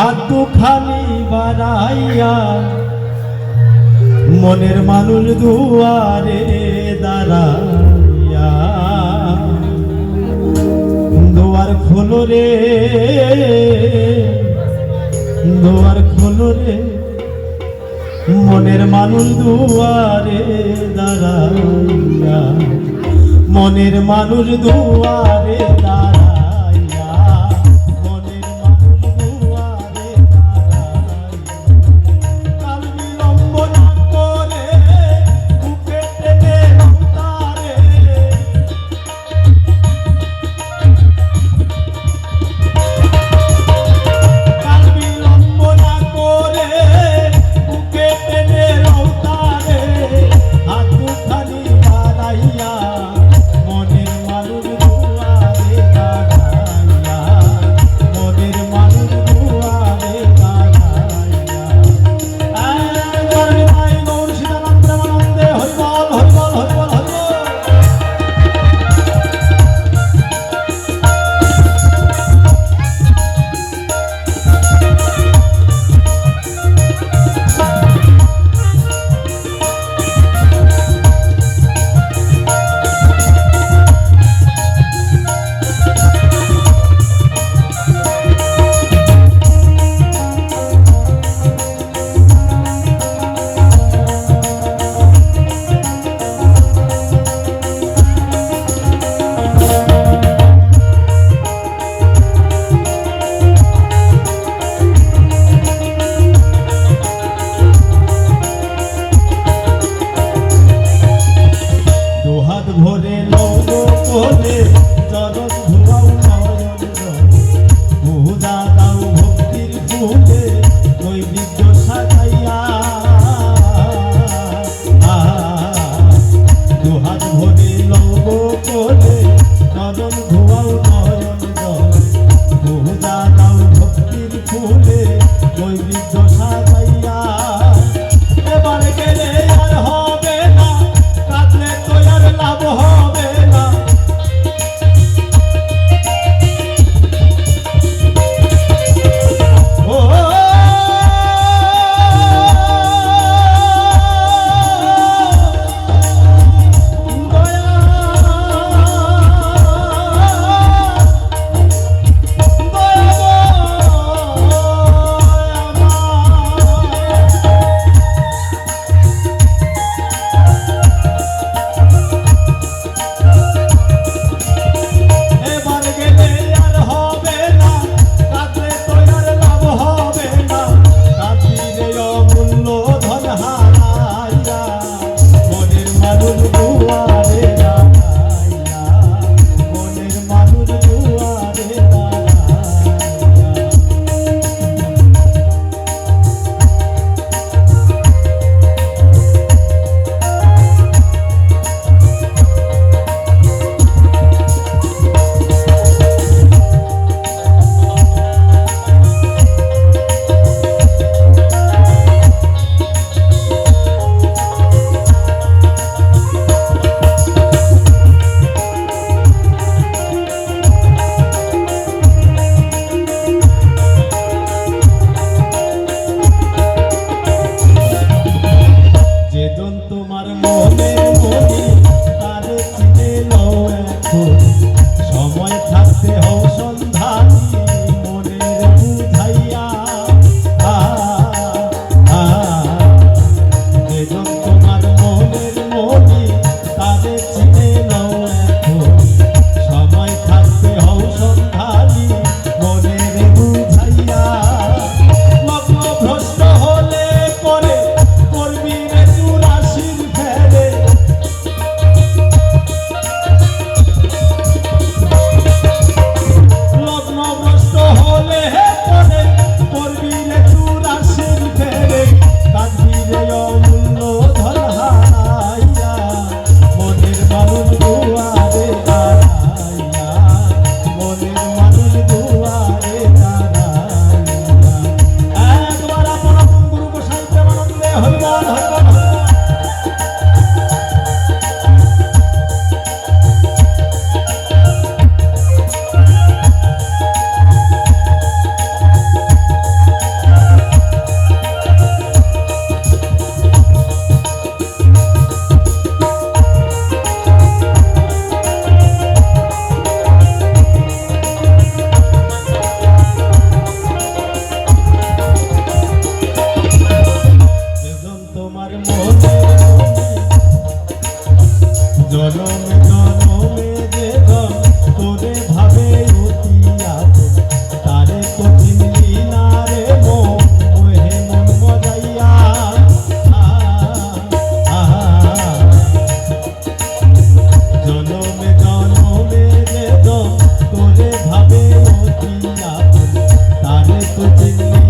হাত দুখানি বাড়াইয়া মনের মানুষ দুয়ারে দাঁড়াইয়া দুয়ার খোলো রে, দুয়ার খোলো রে, মনের মানুষ দুয়ারে দাঁড়াইয়া, মনের মানুষ দুয়ারে দাঁড়াইয়া, মনের মানুষ দুয়ারে দাঁড়াইয়া, কাল বিলম্ব না করে বুকে টেনে তারে, কাল বিলম্ব না করে বুকে টেনে তারে, হাত দুখানি বাড়াইয়া মনের মানুষ দুয়ারে দাঁড়াইয়া, মনের মানুষ দুয়ারে দাঁড়াইয়া। ভাই গৌর সীতারাম প্রেমানন্দে হরিবল হরিবল হরিবল হরিবল। দুহাত ভরে লৌহ কোলে চরণ ধোয়াও নয়ন বহুদা দাও ভক্তির ফুলে নৈবেদ্য সাজাইয়া, দুহাত ভরে লৌহ কোলে চরণ ধোয়াও নয়ন বহুদা দাও ভক্তির ফুলে নৈবেদ্য সাজাইয়া। এবার গেলে আর হবে না, কাঁদলে তো আর লাভ হবে না, ও দয়া গোবিন্দ